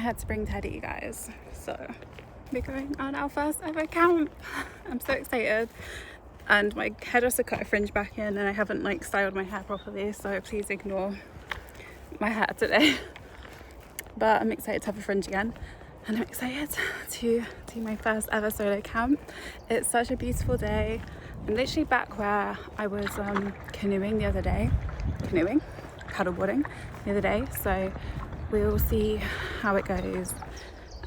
had to bring Teddy, guys. So we're going on our first ever camp. I'm so excited. And my hairdresser cut a fringe back in and I haven't like styled my hair properly, so please ignore my hair today. But I'm excited to have a fringe again, and I'm excited to do my first ever solo camp. It's such a beautiful day. I'm literally back where I was paddleboarding the other day, so we'll see how it goes.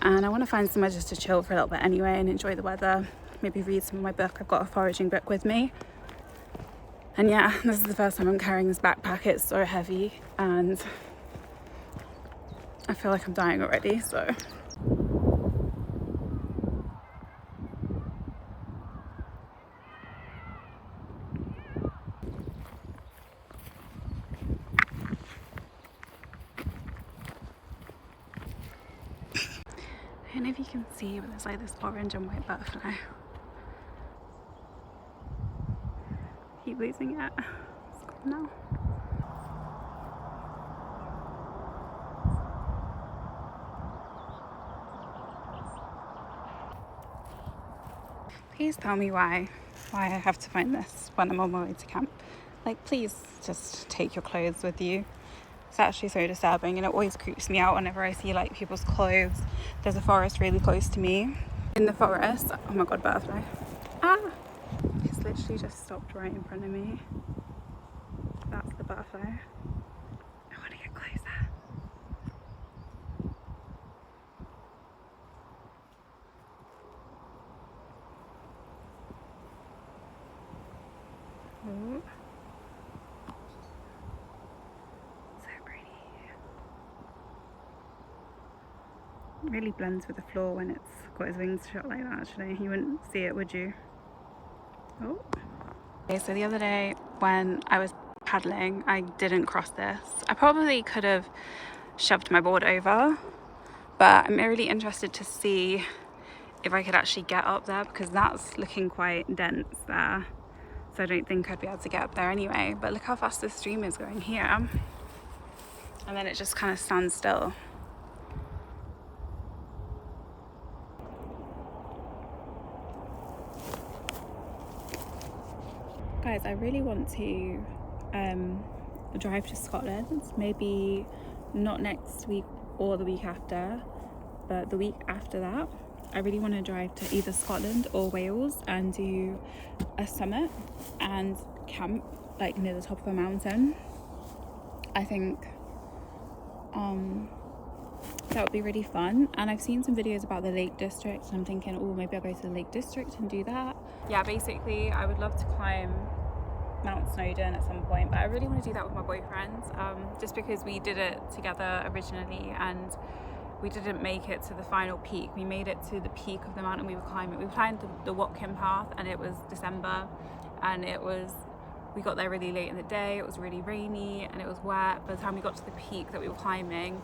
And I want to find somewhere just to chill for a little bit anyway and enjoy the weather, maybe read some of my book. I've got a foraging book with me, and yeah, this is the first time I'm carrying this backpack. It's so heavy and I feel like I'm dying already, so I don't know if you can see, but there's like this orange and white butterfly. Keep losing it. It's gone now. Please tell me why I have to find this when I'm on my way to camp. Like, please just take your clothes with you. It's actually so disturbing, and it always creeps me out whenever I see like people's clothes. There's a forest really close to me. In the forest, oh my god, butterfly. Ah! It's literally just stopped right in front of me. That's the butterfly. I want to get closer. Oh. It really blends with the floor when it's got his wings shut like that. Actually, you wouldn't see it, would you? Oh. Okay, so the other day when I was paddling, I didn't cross this. I probably could have shoved my board over, but I'm really interested to see if I could actually get up there, because that's looking quite dense there. So I don't think I'd be able to get up there anyway. But look how fast this stream is going here. And then it just kind of stands still. Guys, I really want to drive to Scotland, maybe not next week or the week after, but the week after that. I really want to drive to either Scotland or Wales and do a summit and camp like near the top of a mountain. I think that would be really fun. And I've seen some videos about the Lake District, and I'm thinking, oh, maybe I'll go to the Lake District and do that. Yeah, basically I would love to climb Mount Snowdon at some point, but I really want to do that with my boyfriend, just because we did it together originally and we didn't make it to the final peak. We made it to the peak of the mountain we were climbing. We climbed the Watkin path, and it was December, and we got there really late in the day. It was really rainy and it was wet. By the time we got to the peak that we were climbing,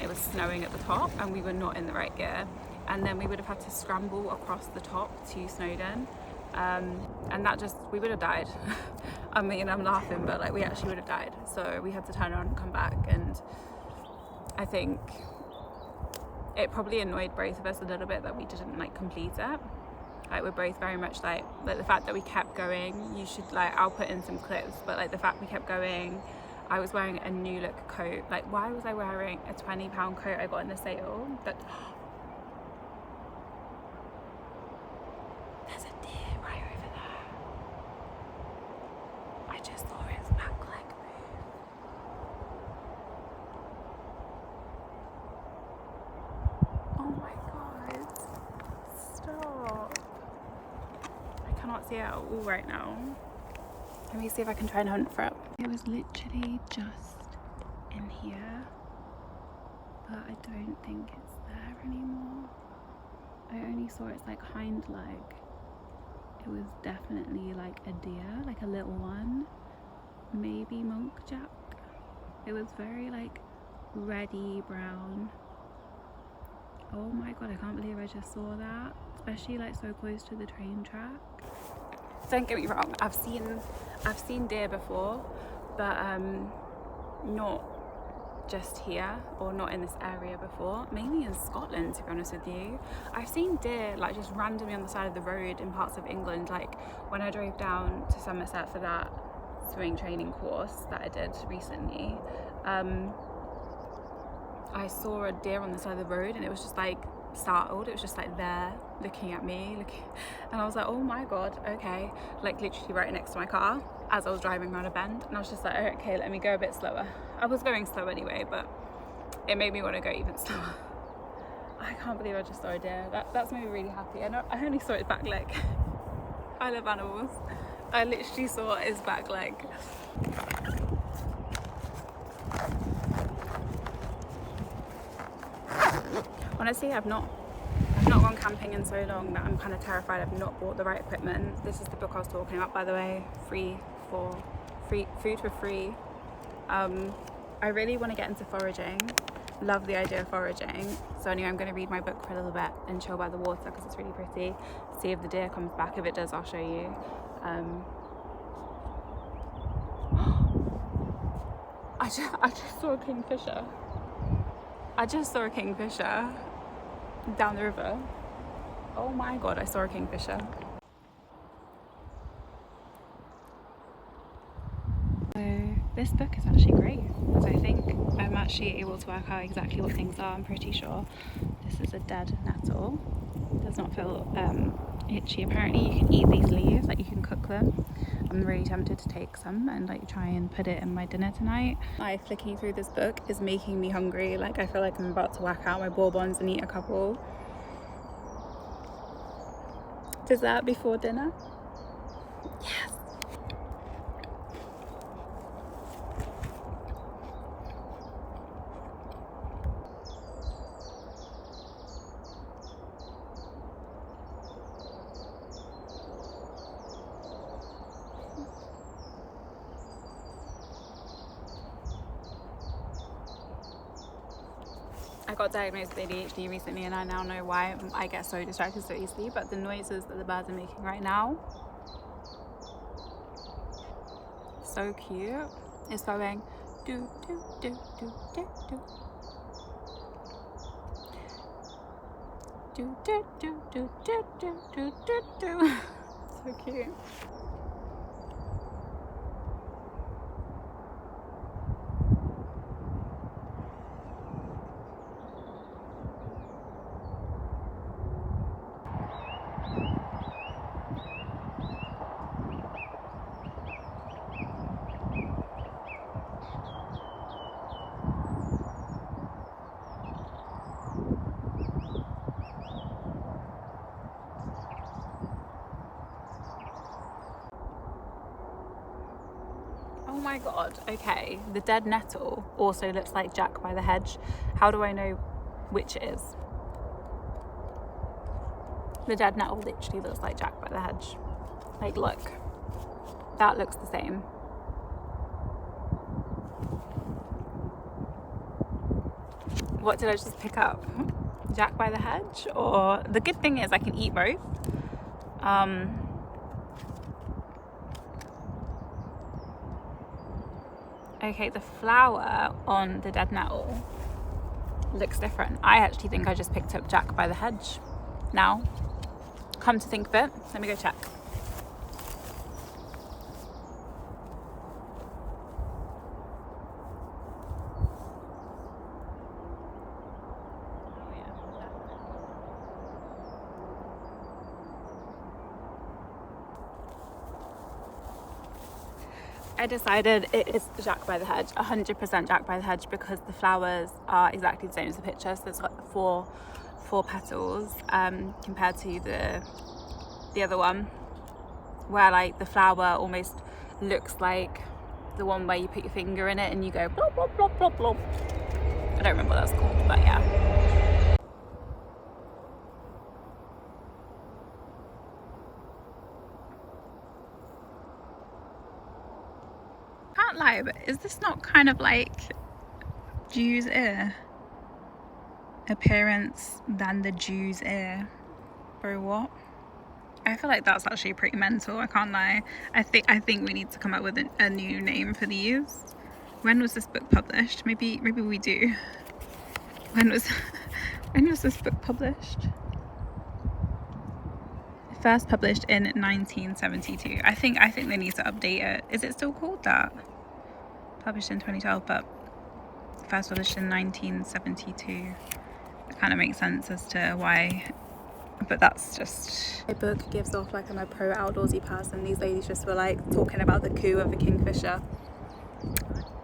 it was snowing at the top and we were not in the right gear, and then we would have had to scramble across the top to Snowdon, and that just, we would have died. I mean, I'm laughing, but like we actually would have died. So we had to turn around and come back, and I think it probably annoyed both of us a little bit that we didn't like complete it. Like, we're both very much like the fact that we kept going. You should, like, I'll put in some clips, but like the fact we kept going. I was wearing a new look coat. Like, why was I wearing a £20 coat I got in the sale? That there's a deer right over there. I just saw his back leg move. Oh my god. Stop. I cannot see it at all right now. Let me see if I can try and hunt for it. It was literally just in here, but I don't think it's there anymore. I only saw its like hind leg. It was definitely like a deer, like a little one, maybe monkjack. It was very like reddy brown. Oh my god, I can't believe I just saw that, especially like so close to the train track. Don't get me wrong, I've seen deer before, but not just here, or not in this area before, mainly in Scotland, to be honest with you. I've seen deer like just randomly on the side of the road in parts of England. Like when I drove down to Somerset for that swimming training course that I did recently, I saw a deer on the side of the road, and it was just like startled. It was just like there looking at me, and I was like, oh my god, okay, like literally right next to my car as I was driving around a bend, and I was just like, okay, let me go a bit slower. I was going slow anyway, but it made me want to go even slower. I can't believe I just saw a deer. That's made me really happy. I only saw its back leg. I love animals. I literally saw his back leg. Honestly, I've not gone camping in so long that I'm kind of terrified I've not bought the right equipment. This is the book I was talking about, by the way, food for free. I really want to get into foraging. Love the idea of foraging. So anyway, I'm going to read my book for a little bit and chill by the water because it's really pretty. See if the deer comes back. If it does, I'll show you. I just saw a kingfisher. I just saw a kingfisher down the river. Oh my god, I saw a kingfisher. So this book is actually great because I think I'm actually able to work out exactly what things are. I'm pretty sure this is a dead nettle. It does not feel itchy. Apparently you can eat these leaves, like you can cook them. I'm really tempted to take some and like try and put it in my dinner tonight. Flicking through this book is making me hungry. Like I feel like I'm about to whack out my bourbons and eat a couple. Dessert before dinner? Yes! I got diagnosed with ADHD recently, and I now know why I get so distracted so easily. But the noises that the birds are making right now, so cute. It's going do do do do do do do do do do do do do do do. So cute. Oh my god, okay. The dead nettle also looks like Jack by the hedge. How do I know which it is? The dead nettle literally looks like Jack by the hedge. Like, look. That looks the same. What did I just pick up? Jack by the hedge? Or the good thing is I can eat both. Okay, the flower on the dead nettle looks different. I actually think I just picked up Jack by the hedge. Now, come to think of it, let me go check. I decided it is Jack by the hedge, 100% Jack by the hedge, because the flowers are exactly the same as the picture. So it's got four petals compared to the other one, where like the flower almost looks like the one where you put your finger in it and you go blop blop blop blop blop. I don't remember what that's called, but yeah. Can't lie, but is this not kind of like Jew's ear appearance than the Jew's ear? Bro, what? I feel like that's actually pretty mental. I can't lie. I think we need to come up with a new name for these. When was this book published? Maybe we do. When was this book published? First published in 1972. I think they need to update it. Is it still called that? Published in 2012, but first published in 1972. It kind of makes sense as to why, but that's just... My book gives off like I'm a pro outdoorsy person. These ladies just were like talking about the coo of a kingfisher.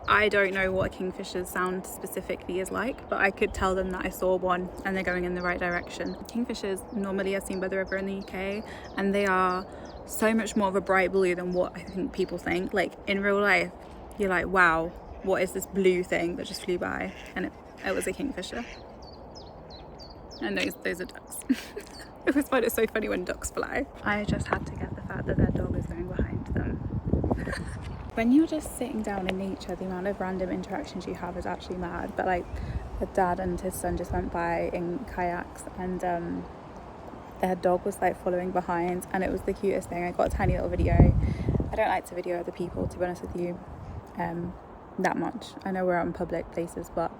I don't know what a kingfisher's sound specifically is like, but I could tell them that I saw one and they're going in the right direction. Kingfishers normally are seen by the river in the UK, and they are so much more of a bright blue than what I think people think. Like in real life, you're like, wow, what is this blue thing that just flew by? And it was a kingfisher. And those are ducks. I always find it so funny when ducks fly. I just had to get the fact that their dog is going behind them. When you're just sitting down in nature, the amount of random interactions you have is actually mad. But like, a dad and his son just went by in kayaks, and their dog was like following behind, and it was the cutest thing. I got a tiny little video. I don't like to video other people, to be honest with you, that much. I know we're out in public places, but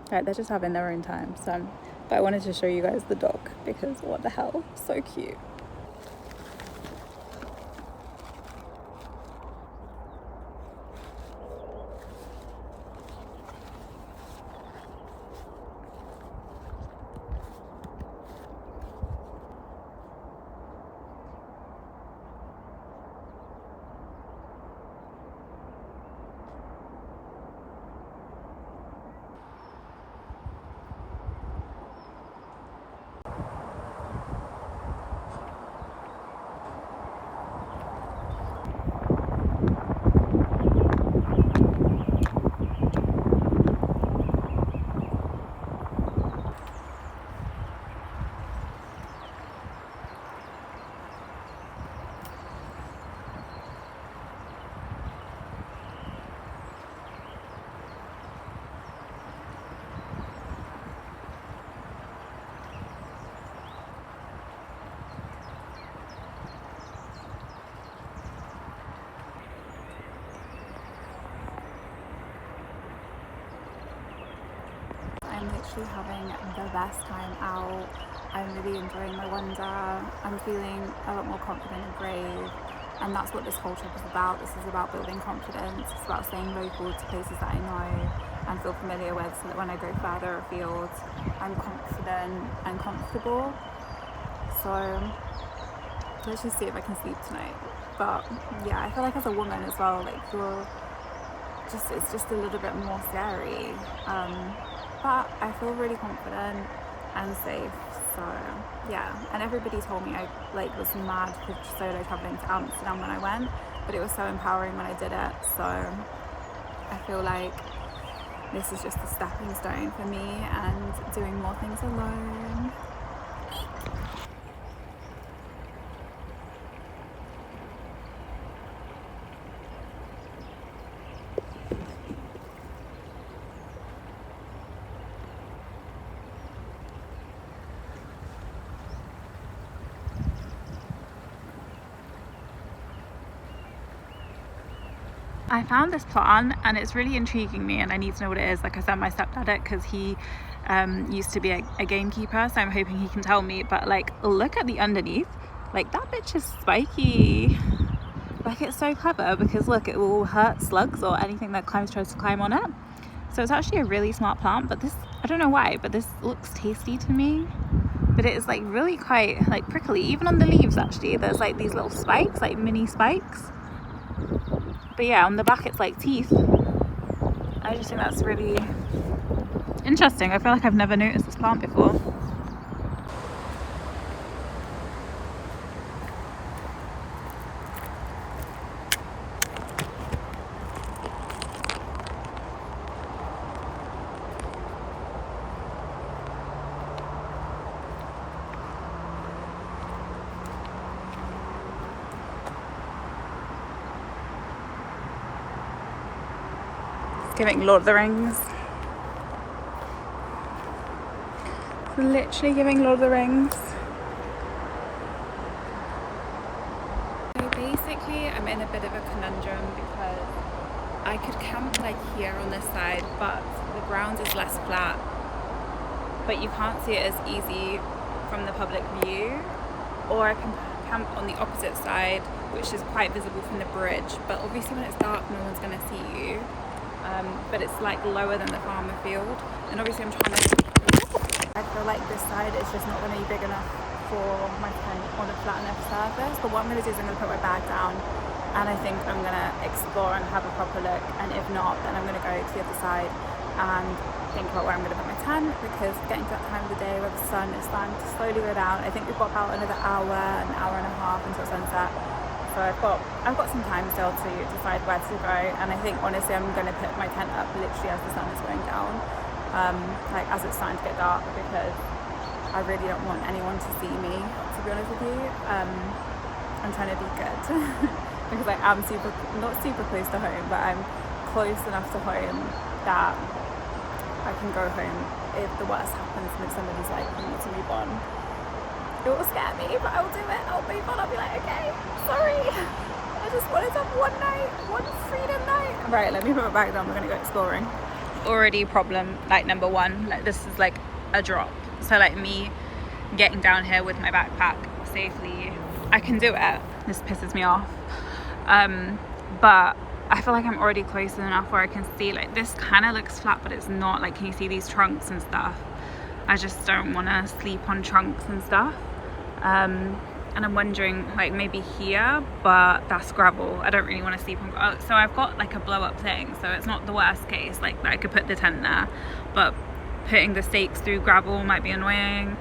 they're just having their own time. So, but I wanted to show you guys the dog because what the hell, so cute. I'm literally having the best time out. I'm really enjoying my wander. I'm feeling a lot more confident and brave, and that's what this whole trip is about. This is about building confidence. It's about staying local to places that I know and feel familiar with, so that when I go further afield, I'm confident and comfortable. So let's just see if I can sleep tonight. But yeah, I feel like as a woman as well, like it's just a little bit more scary. But I feel really confident and safe. So yeah, and everybody told me I was mad for solo traveling to Amsterdam when I went, but it was so empowering when I did it. So I feel like this is just a stepping stone for me and doing more things alone. I found this plant and it's really intriguing me, and I need to know what it is. Like I sent my stepdad it because he used to be a gamekeeper, so I'm hoping he can tell me. But like, look at the underneath, like that bitch is spiky. Like, it's so clever because look, it will hurt slugs or anything that tries to climb on it. So it's actually a really smart plant. But this, I don't know why, but this looks tasty to me. But it is like really quite like prickly. Even on the leaves, actually, there's like these little spikes, like mini spikes. But yeah, on the back it's like teeth. I just think that's really interesting. I feel like I've never noticed this plant before. Giving Lord of the Rings. Literally giving Lord of the Rings. So basically I'm in a bit of a conundrum because I could camp like here on this side, but the ground is less flat, but you can't see it as easy from the public view. Or I can camp on the opposite side, which is quite visible from the bridge, but obviously when it's dark no one's going to see you, but it's like lower than the farmer field, and obviously I'm trying to, I feel like this side is just not going to be big enough for my tent on a flat enough surface. But what I'm going to do is I'm going to put my bag down, and I think I'm going to explore and have a proper look, and if not, then I'm going to go to the other side and think about where I'm going to put my tent, because getting to that time of the day where the sun is starting to slowly go down, I think we've got about another hour and a half until sunset, so I've got some time still to decide where to go. And I think honestly I'm going to put my tent up literally as the sun is going down, like as it's starting to get dark, because I really don't want anyone to see me, to be honest with you. I'm trying to be good because I am not super close to home, but I'm close enough to home that I can go home if the worst happens and if somebody's like, you need to move on. It will scare me, but I'll do it. I'll move on. I'll be like, okay, sorry. I just wanted to have one freedom night. Right, let me put my bag down. We're going to go exploring. Already problem, like number one, like this is like a drop. So like me getting down here with my backpack safely, I can do it. This pisses me off. But I feel like I'm already close enough where I can see, like this kind of looks flat, but it's not. Like, can you see these trunks and stuff? I just don't want to sleep on trunks and stuff. And I'm wondering, like maybe here, but that's gravel. I don't really want to sleep on. So I've got like a blow up thing, so it's not the worst case. Like I could put the tent there, but putting the stakes through gravel might be annoying.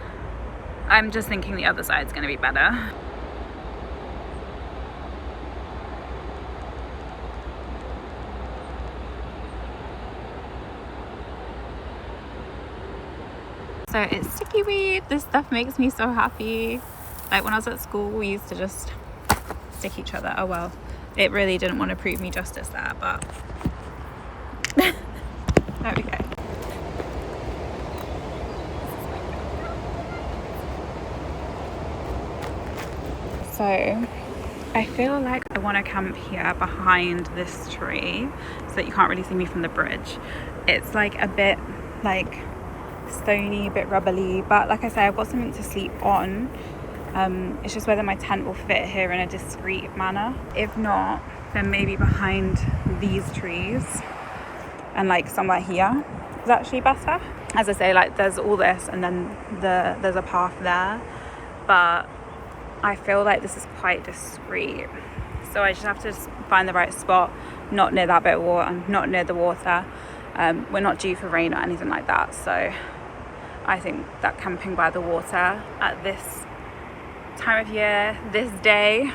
I'm just thinking the other side's going to be better. So it's sticky weed. This stuff makes me so happy. Like when I was at school, we used to just stick each other. Oh well, it really didn't want to prove me justice there, but there we go. So I feel like I want to camp here behind this tree so that you can't really see me from the bridge. It's like a bit like stony, a bit rubbly, but like I say, I've got something to sleep on. It's just whether my tent will fit here in a discreet manner. If not, then maybe behind these trees and like somewhere here is actually better. As I say, like there's all this and then there's a path there, but I feel like this is quite discreet, so I just have to find the right spot, not near that bit of water, not near the water. We're not due for rain or anything like that, so I think that camping by the water at this time of year, this day,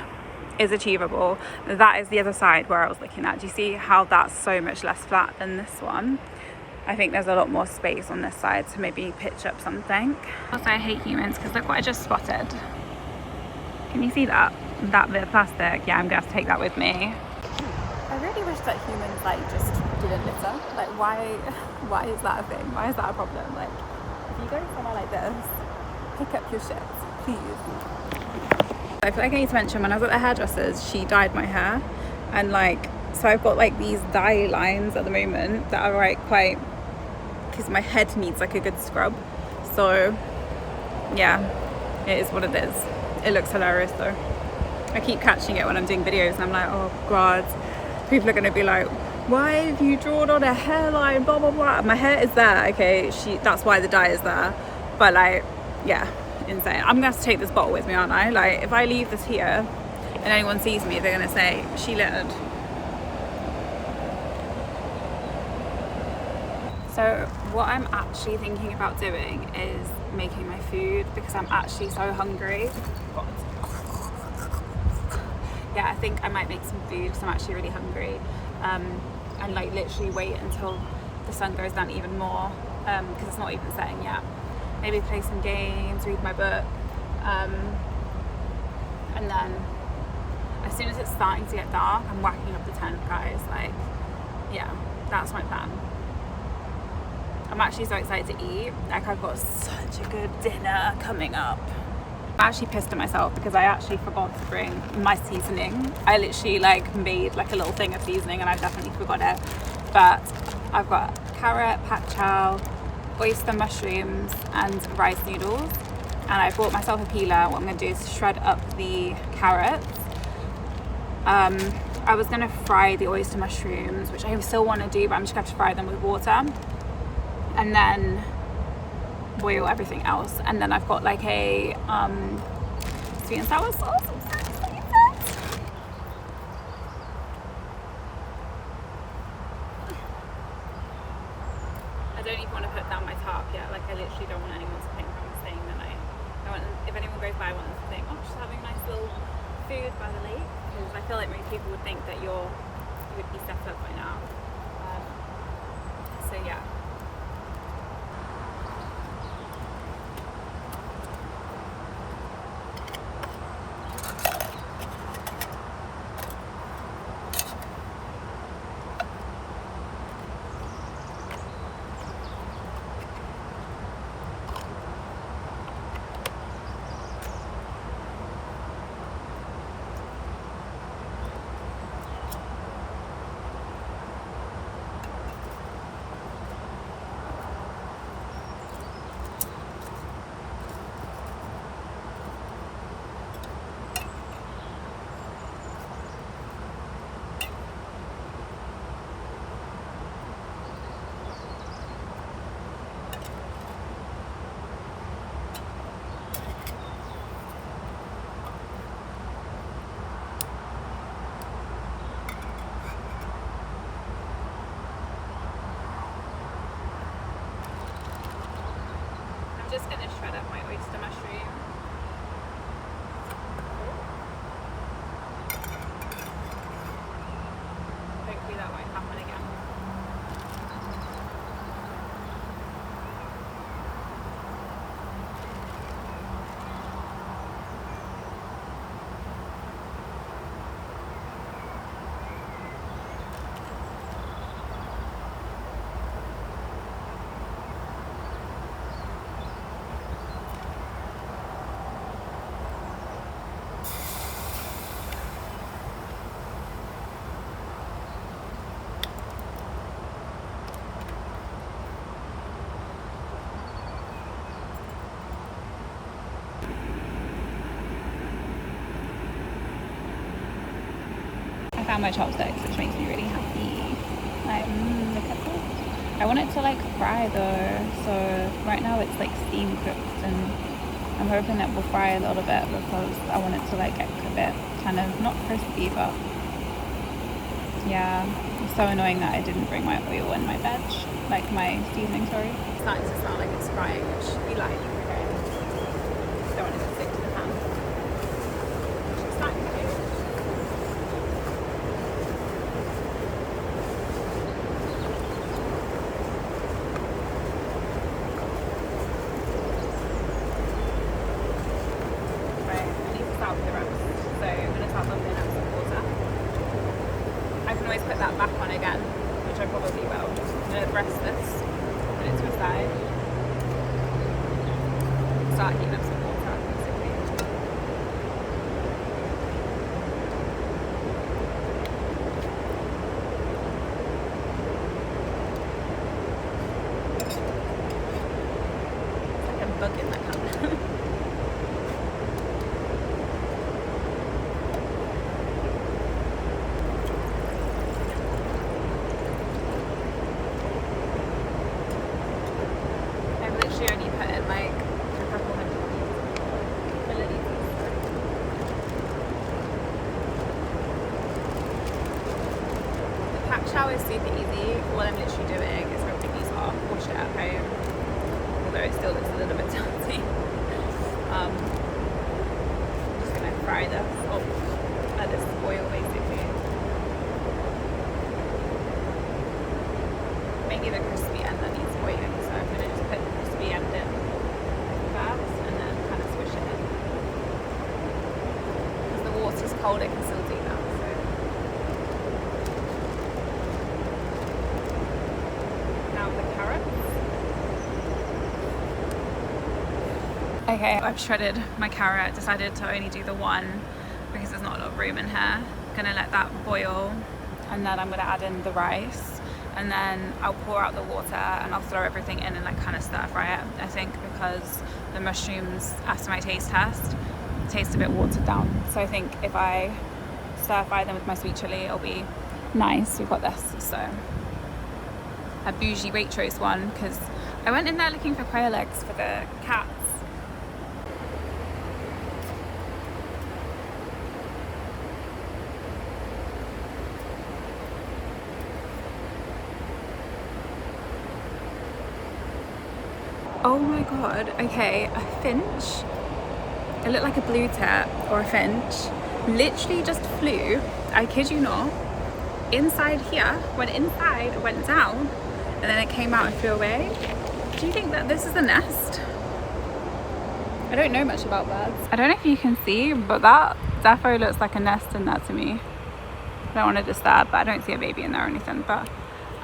is achievable. That is the other side where I was looking at. Do you see how that's so much less flat than this one? I think there's a lot more space on this side to maybe pitch up something. Also, I hate humans because look what I just spotted. Can you see that? That bit of plastic? Yeah, I'm gonna have to take that with me. I really wish that humans like just didn't litter. Like why is that a thing? Why is that a problem? Like if you go somewhere like this, pick up your shit, please. I feel like I need to mention, when I was at the hairdresser's, she dyed my hair, and like so I've got like these dye lines at the moment that are like quite, because my head needs like a good scrub. So yeah, it is what it is. It looks hilarious though. I keep catching it when I'm doing videos and I'm like, oh god, people are going to be like, why have you drawn on a hairline, blah blah blah. My hair is there, okay, that's why the dye is there, but like, yeah, insane. I'm gonna have to take this bottle with me, aren't I? Like if I leave this here and anyone sees me, they're gonna say she littered. So what I'm actually thinking about doing is making my food, because I'm actually so hungry. God. Yeah, I think I might make some food because I'm actually really hungry, and like literally wait until the sun goes down even more, because it's not even setting yet. Maybe play some games, read my book, and then as soon as it's starting to get dark, I'm whacking up the tent, guys. Like, yeah, that's my plan. I'm actually so excited to eat. Like, I've got such a good dinner coming up. I'm actually pissed at myself because I actually forgot to bring my seasoning. I literally like made like a little thing of seasoning and I definitely forgot it. But I've got carrot, pat chow, oyster mushrooms and rice noodles. And I bought myself a peeler. What I'm going to do is shred up the carrots. I was going to fry the oyster mushrooms, which I still want to do, but I'm just going to have to fry them with water. And then boil everything else. And then I've got like a sweet and sour sauce. I'm so excited. I don't even want to put down my tarp yet. Like I literally don't want anyone to think I'm staying the night. If anyone goes by, I want them to think, oh, she's having a nice little food by the lake. Because I feel like most people would think that you would be set up by now. So yeah. I'm just going to shred up my oyster mushroom. Hopefully that won't happen again. I found my chopsticks, which makes me really happy. Like, look at this. I want it to like fry though, so right now it's like steam cooked, and I'm hoping it will fry a little bit because I want it to like get a bit kind of not crispy, but yeah. It's so annoying that I didn't bring my oil and my veg, like my seasoning, sorry. It's starting to smell like it's frying, which we like. Okay. Don't want it to stick to the pan. It's starting to do. Put that back on again, which I probably will. I'm going to rest this, put it to a side, start heating up some water basically. It's like a bug in that camera. She only put in like a couple milliliters. The pat chow is super easy. What I'm literally doing is ripping these off, wash it at home, although it still looks a little bit dirty. I'm just going to fry this up at this oil basically. Maybe the crispy end that needs boiling, so I'm going to just put the crispy end in first and then kind of swish it in. Because the water's cold, it can still do that. So. Now the carrots. Okay, I've shredded my carrot, decided to only do the one because there's not a lot of room in here. I'm going to let that boil and then I'm going to add in the rice. and then I'll pour out the water and I'll throw everything in and like kind of stir fry it. I think because the mushrooms, as to my taste test, taste a bit watered down. So I think if I stir fry them with my sweet chili, it'll be nice. We've got this, so a bougie Waitrose one, because I went in there looking for quail eggs for the cats. Oh my god, okay, a finch, it looked like a blue tit or a finch, literally just flew, I kid you not, inside here, went inside, went down, and then it came out and flew away. Do you think that this is a nest? I don't know much about birds. I don't know if you can see, but that defo looks like a nest in there to me. I don't want to disturb, but I don't see a baby in there or anything, but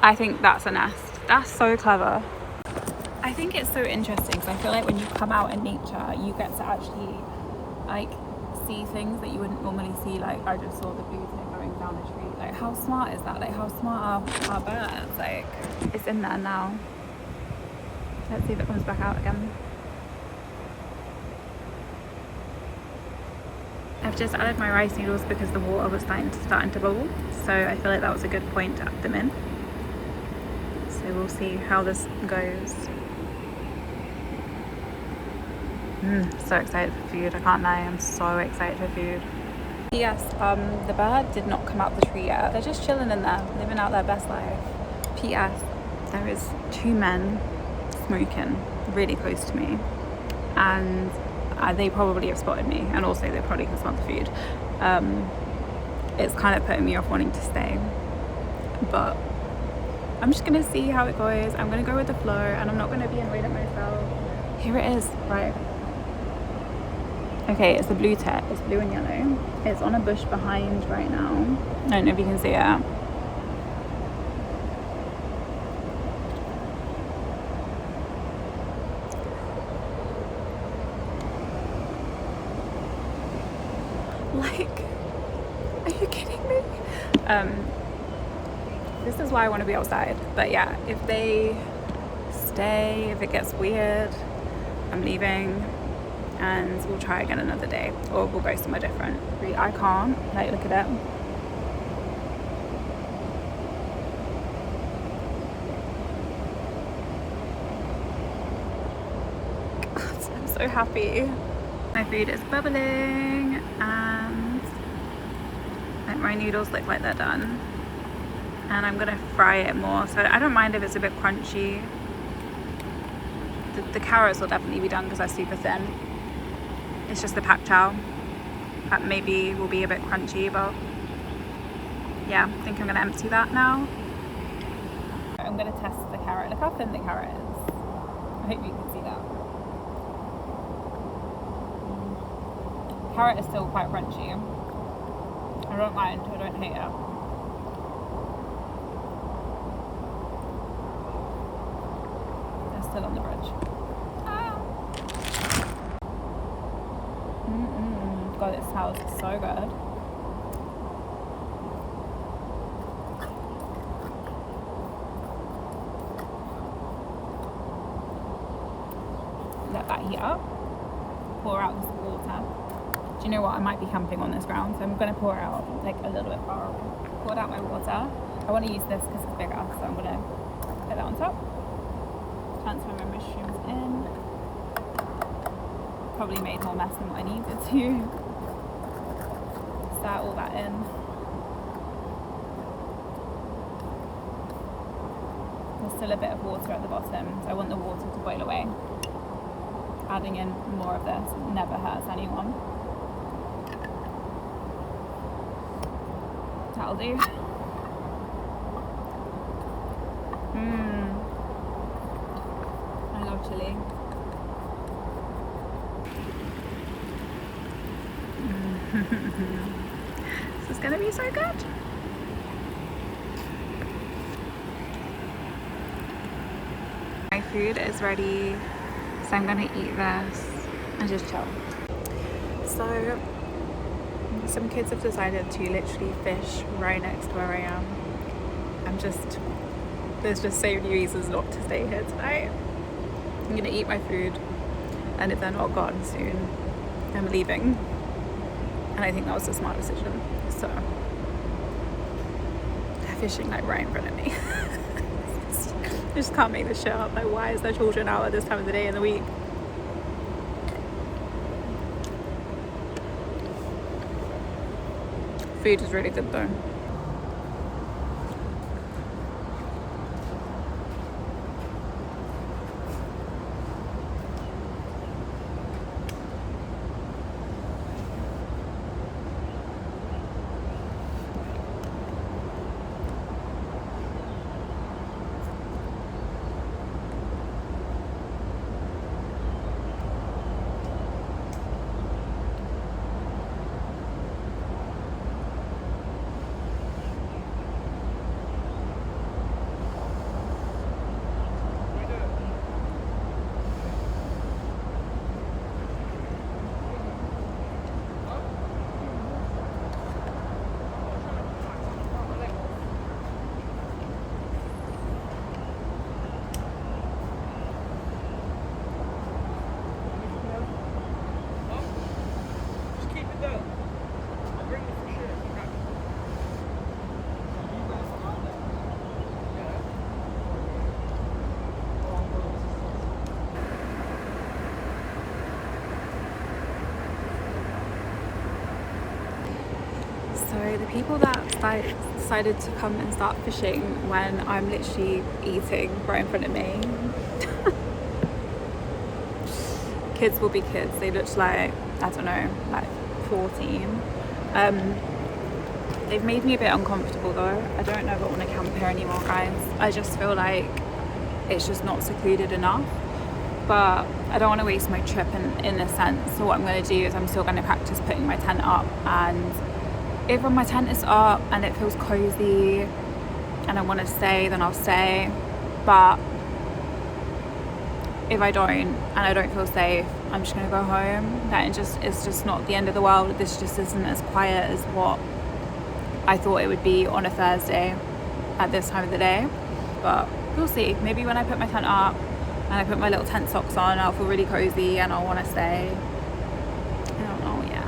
I think that's a nest. That's so clever. I think it's so interesting because I feel like when you come out in nature, you get to actually like see things that you wouldn't normally see. Like I just saw the blue tit going down a tree. Like how smart is that? Like how smart are birds? Like it's in there now. Let's see if it comes back out again. I've just added my rice noodles because the water was starting to bubble. So I feel like that was a good point to add them in. So we'll see how this goes. So excited for food, I can't lie, I'm so excited for food. Yes, the bird did not come out the tree yet. They're just chilling in there, living out their best life. P.S. There is 2 men smoking really close to me, and they probably have spotted me, and also they probably can smell the food. It's kind of putting me off wanting to stay, but I'm just gonna see how it goes. I'm gonna go with the flow, and I'm not gonna be annoyed at myself. Here it is, right? Okay, it's the blue tit. It's blue and yellow. It's on a bush behind right now. I don't know if you can see it. Like, are you kidding me? This is why I want to be outside. But yeah, if they stay, if it gets weird, I'm leaving. And we'll try again another day, or we'll go somewhere different. I can't, like, look at it. I'm so happy. My food is bubbling, and like my noodles look like they're done. And I'm gonna fry it more, so I don't mind if it's a bit crunchy. The carrots will definitely be done because they're super thin. It's just the pak chow that maybe will be a bit crunchy, but yeah, I think I'm gonna empty that now. I'm gonna test the carrot. Look how thin the carrot is. I hope you can see that. Carrot is still quite crunchy. I don't mind, I don't hate it. It's still on the bridge. God, it smells so good. Let that heat up. Pour out this water. Do you know what? I might be camping on this ground, so I'm going to pour out like a little bit far away. Poured out my water. I want to use this because it's bigger, so I'm going to put that on top. Transfer my mushrooms in. Probably made more mess than what I needed to. Start all that in. There's still a bit of water at the bottom, so I want the water to boil away. Adding in more of this never hurts anyone. That'll do. I love chili. This is gonna be so good. My food is ready, so I'm gonna eat this and just chill. So some kids have decided to literally fish right next to where I am. I'm just there's just so many reasons not to stay here tonight. I'm gonna eat my food, and if they're not gone soon, I'm leaving. And I think that was a smart decision. So they're fishing like right in front of me. I just can't make this shit up. Like, why is there children out at this time of the day in the week? Food is really good though. So the people that decided to come and start fishing when I'm literally eating right in front of me. Kids will be kids. They look like, I don't know, like 14. They've made me a bit uncomfortable though. I don't know if I want to camp here anymore, guys. I just feel like it's just not secluded enough. But I don't want to waste my trip in a sense. So what I'm going to do is I'm still going to practice putting my tent up, and if my tent is up and it feels cozy and I want to stay, then I'll stay. But if I don't and I don't feel safe, I'm just going to go home. That it's just not the end of the world. This just isn't as quiet as what I thought it would be on a Thursday at this time of the day. But we'll see. Maybe when I put my tent up and I put my little tent socks on, I'll feel really cozy and I'll want to stay. I don't know yet.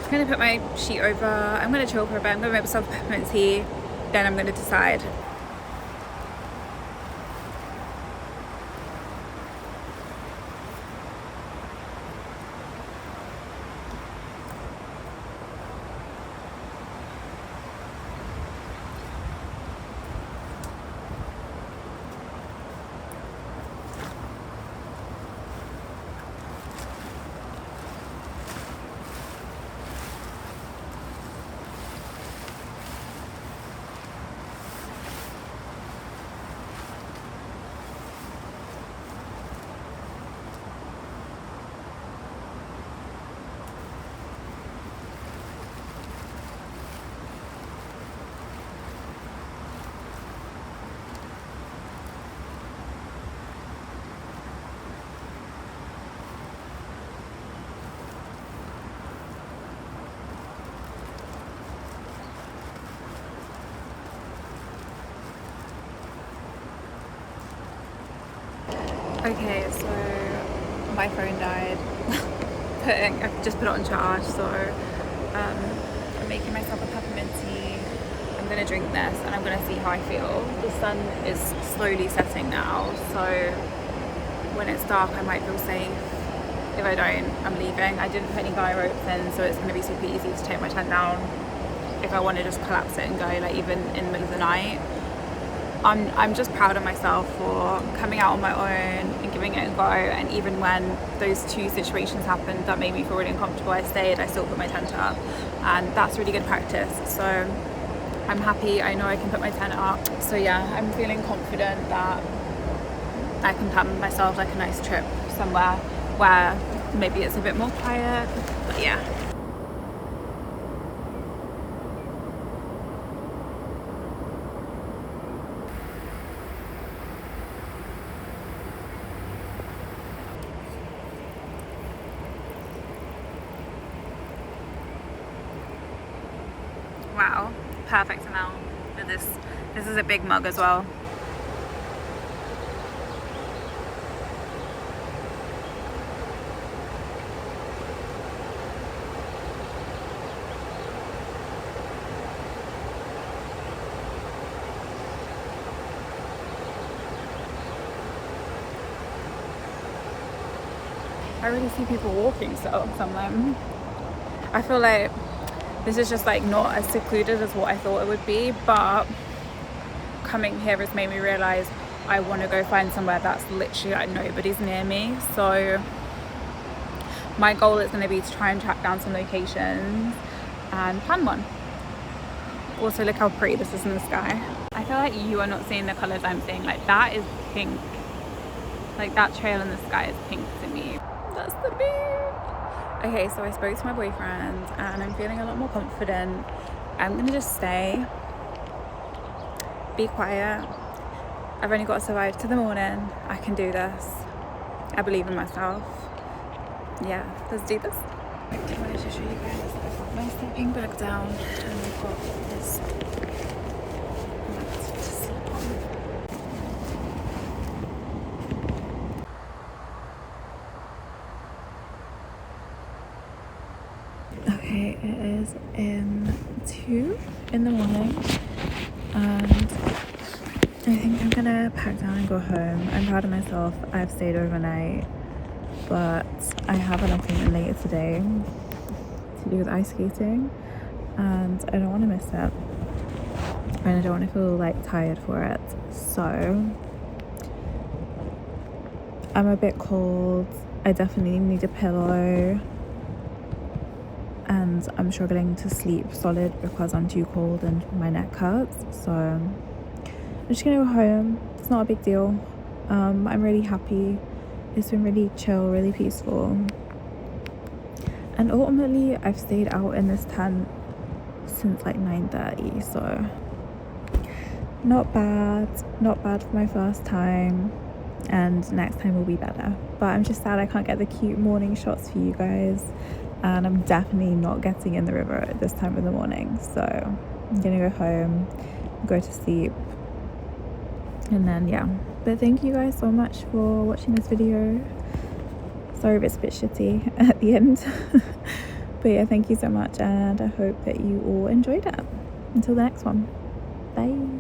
I'm gonna put my sheet over, I'm gonna chill for a bit, I'm gonna make myself a peppermint tea, then I'm gonna decide. Okay, so my phone died. I've just put it on charge, so I'm making myself a peppermint tea. I'm gonna drink this and I'm gonna see how I feel. The sun is slowly setting now, so when it's dark I might feel safe. If I don't, I'm leaving. I didn't put any guy ropes in, so it's gonna be super easy to take my tent down if I want to just collapse it and go, like even in the middle of the night. I'm just proud of myself for coming out on my own and giving it a go, and even when those two situations happened that made me feel really uncomfortable, I stayed, I still put my tent up, and that's really good practice. So I'm happy, I know I can put my tent up. So yeah, I'm feeling confident that I can plan myself like a nice trip somewhere where maybe it's a bit more quiet, but yeah. Wow, perfect amount for this. This is a big mug as well. I really see people walking still, so I'm like, I feel like this is just like not as secluded as what I thought it would be, but coming here has made me realize I want to go find somewhere that's literally like nobody's near me. So my goal is going to be to try and track down some locations and plan one. Also, look how pretty this is in the sky. I feel like you are not seeing the colors I'm seeing. Like that is pink. Like that trail in the sky is pink to me. That's the moon. Okay, so I spoke to my boyfriend and I'm feeling a lot more confident. I'm gonna just stay, be quiet. I've only got to survive to the morning. I can do this. I believe in myself. Yeah, let's do this. I wanted to show you guys. I've got my sleeping bag down and I've got this mat to sleep on. Okay, it is in 2 in the morning and I think I'm gonna pack down and go home. I'm proud of myself. I've stayed overnight, but I have an appointment later today to do with ice skating and I don't want to miss it and I don't want to feel like tired for it. So I'm a bit cold. I definitely need a pillow. And I'm struggling to sleep solid because I'm too cold and my neck hurts. So I'm just gonna go home. It's not a big deal. I'm really happy. It's been really chill, really peaceful. And ultimately, I've stayed out in this tent since like 9:30. So not bad for my first time. And next time will be better. But I'm just sad I can't get the cute morning shots for you guys. And I'm definitely not getting in the river at this time of the morning, so I'm gonna go home, go to sleep, and then yeah. But thank you guys so much for watching this video. Sorry if it's a bit shitty at the end But yeah, thank you so much, and I hope that you all enjoyed it. Until the next one, bye.